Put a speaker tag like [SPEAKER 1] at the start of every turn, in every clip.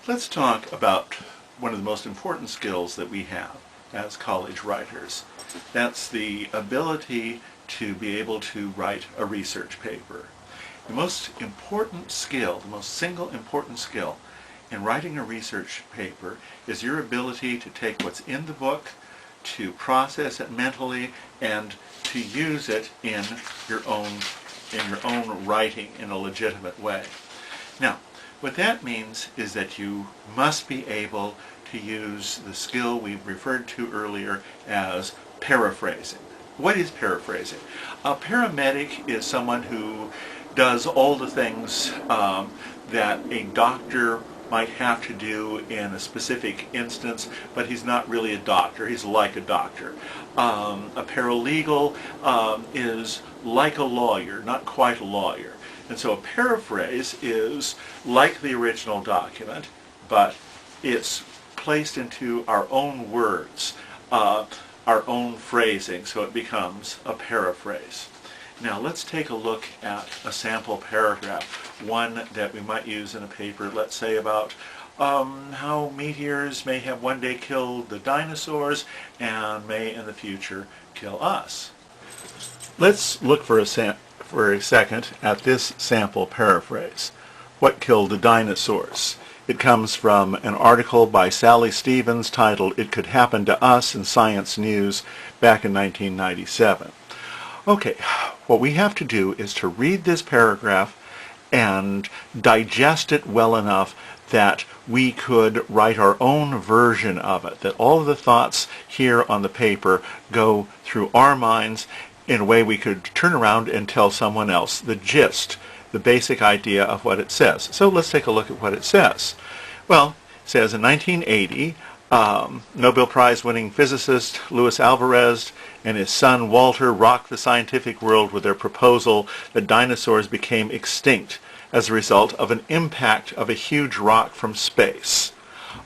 [SPEAKER 1] Let's talk about one of the most important skills that we have as college writers. That's the ability to be able to write a research paper. The most important skill, the most single important skill in writing a research paper is your ability to take what's in the book, to process it mentally, and to use it in your own writing in a legitimate way. Now, what that means is that you must be able to use the skill we referred to earlier as paraphrasing. What is paraphrasing? A paramedic is someone who does all the things that a doctor might have to do in a specific instance, but he's not really a doctor. He's like a doctor. A paralegal is like a lawyer, not quite a lawyer. And so a paraphrase is like the original document, but it's placed into our own words, our own phrasing, so it becomes a paraphrase. Now let's take a look at a sample paragraph, one that we might use in a paper, let's say about how meteors may have one day killed the dinosaurs and may in the future kill us. Let's look for a second at this sample paraphrase. What killed the dinosaurs? It comes from an article by Sally Stevens titled "It Could Happen to Us" in Science News back in 1997. Okay, what we have to do is to read this paragraph and digest it well enough that we could write our own version of it, that all of the thoughts here on the paper go through our minds in a way we could turn around and tell someone else the gist, the basic idea of what it says. So let's take a look at what it says. Well, it says in 1980, Nobel Prize winning physicist Luis Alvarez and his son Walter rocked the scientific world with their proposal that dinosaurs became extinct as a result of an impact of a huge rock from space.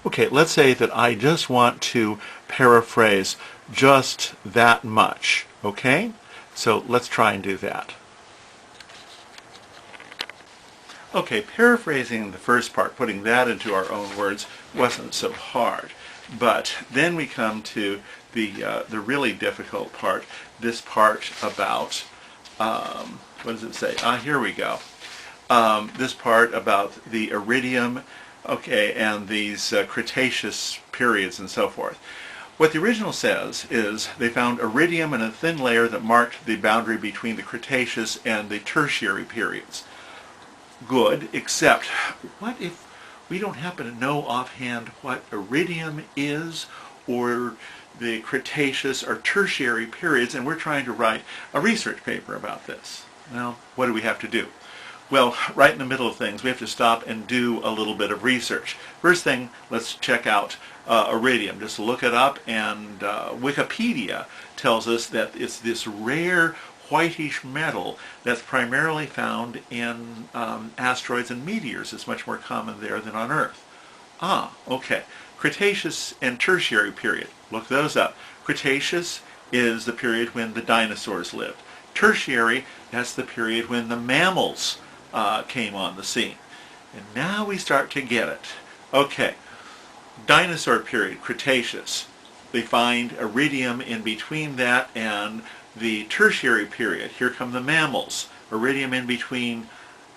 [SPEAKER 1] Okay, let's say that I just want to paraphrase just that much, okay? So let's try and do that. Okay, paraphrasing the first part, putting that into our own words, wasn't so hard. But then we come to the really difficult part, this part about, what does it say? Here we go. This part about the iridium, okay, and these Cretaceous periods and so forth. What the original says is they found iridium in a thin layer that marked the boundary between the Cretaceous and the Tertiary periods. Good, except what if we don't happen to know offhand what iridium is, or the Cretaceous or Tertiary periods, and we're trying to write a research paper about this? Well, what do we have to do? Well, right in the middle of things, we have to stop and do a little bit of research. First thing, let's check out iridium. Just look it up, and Wikipedia tells us that it's this rare whitish metal that's primarily found in asteroids and meteors. It's much more common there than on Earth. Okay. Cretaceous and Tertiary period. Look those up. Cretaceous is the period when the dinosaurs lived. Tertiary, that's the period when the mammals came on the scene. And now we start to get it. Okay. Dinosaur period, Cretaceous. They find iridium in between that and the Tertiary period. Here come the mammals. Iridium in between.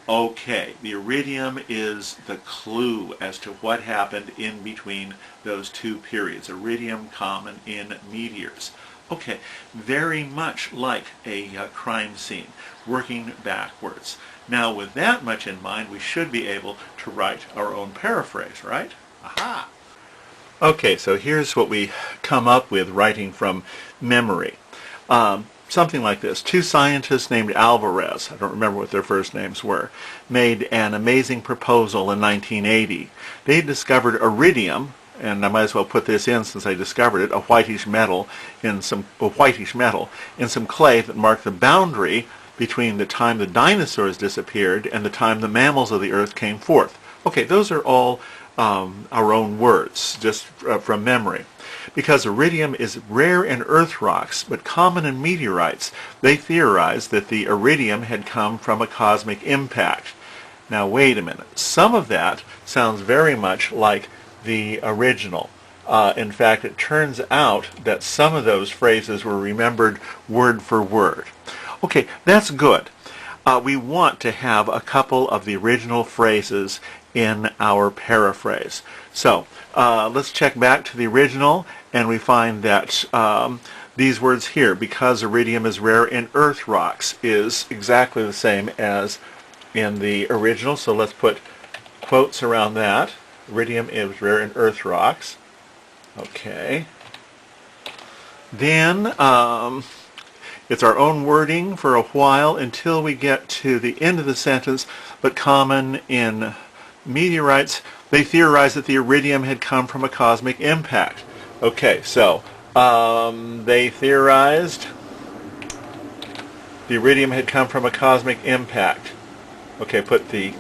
[SPEAKER 1] Okay, the iridium is the clue as to what happened in between those two periods. Iridium common in meteors. Okay, very much like a crime scene, working backwards. Now with that much in mind, we should be able to write our own paraphrase, right? Aha! Okay, so here's what we come up with writing from memory. Something like this. Two scientists named Alvarez, I don't remember what their first names were, made an amazing proposal in 1980. They discovered iridium, and I might as well put this in since I discovered it, a whitish metal in some clay that marked the boundary between the time the dinosaurs disappeared and the time the mammals of the earth came forth. Okay, those are all our own words, just from memory. Because iridium is rare in earth rocks, but common in meteorites, they theorized that the iridium had come from a cosmic impact. Now wait a minute. Some of that sounds very much like the original. In fact, it turns out that some of those phrases were remembered word for word. Okay, that's good. We want to have a couple of the original phrases in our paraphrase. So let's check back to the original, and we find that these words here, because iridium is rare in earth rocks, is exactly the same as in the original. So let's put quotes around that. Iridium is rare in earth rocks. Okay. Then it's our own wording for a while until we get to the end of the sentence, but common in meteorites. They theorized that the iridium had come from a cosmic impact. Okay, so they theorized the iridium had come from a cosmic impact. Okay, put the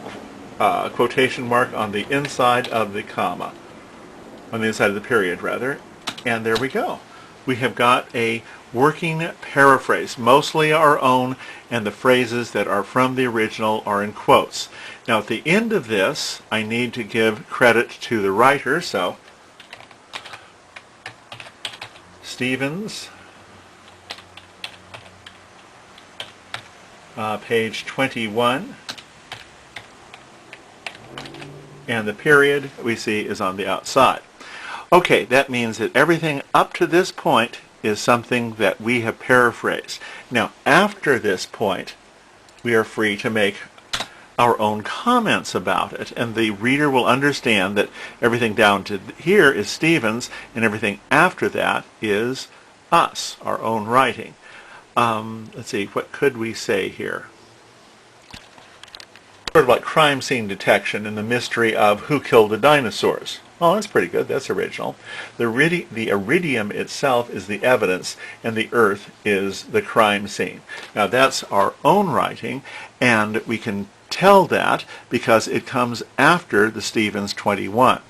[SPEAKER 1] quotation mark on the inside of the comma, on the inside of the period rather, and there we go. We have got a working paraphrase, mostly our own, and the phrases that are from the original are in quotes. Now at the end of this, I need to give credit to the writer, so Stevens, page 21, and the period we see is on the outside. Okay, that means that everything up to this point is something that we have paraphrased. Now, after this point, we are free to make our own comments about it, and the reader will understand that everything down to here is Stevens, and everything after that is us, our own writing. Let's see, what could we say here? Sort of like crime scene detection and the mystery of who killed the dinosaurs. Oh, that's pretty good. That's original. The iridium itself is the evidence, and the earth is the crime scene. Now, that's our own writing, and we can tell that because it comes after the Stevens 21.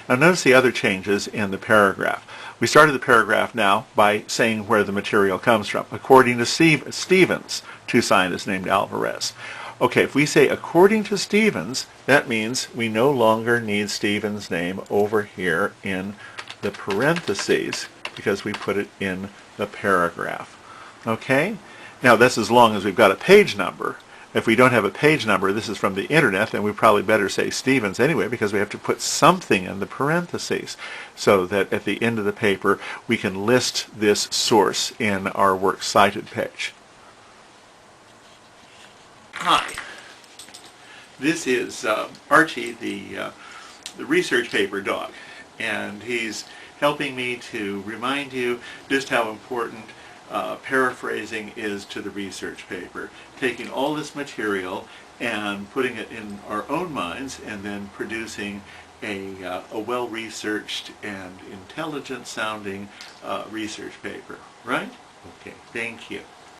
[SPEAKER 1] Now, notice the other changes in the paragraph. We started the paragraph now by saying where the material comes from. According to Stevens, two scientists named Alvarez. Okay, if we say according to Stevens, that means we no longer need Stevens' name over here in the parentheses because we put it in the paragraph. Okay? Now that's as long as we've got a page number. If we don't have a page number, this is from the internet, then we probably better say Stevens anyway because we have to put something in the parentheses so that at the end of the paper we can list this source in our Works Cited page. Hi, this is Archie, the research paper dog, and he's helping me to remind you just how important paraphrasing is to the research paper. Taking all this material and putting it in our own minds and then producing a well-researched and intelligent-sounding research paper, right? Okay, thank you.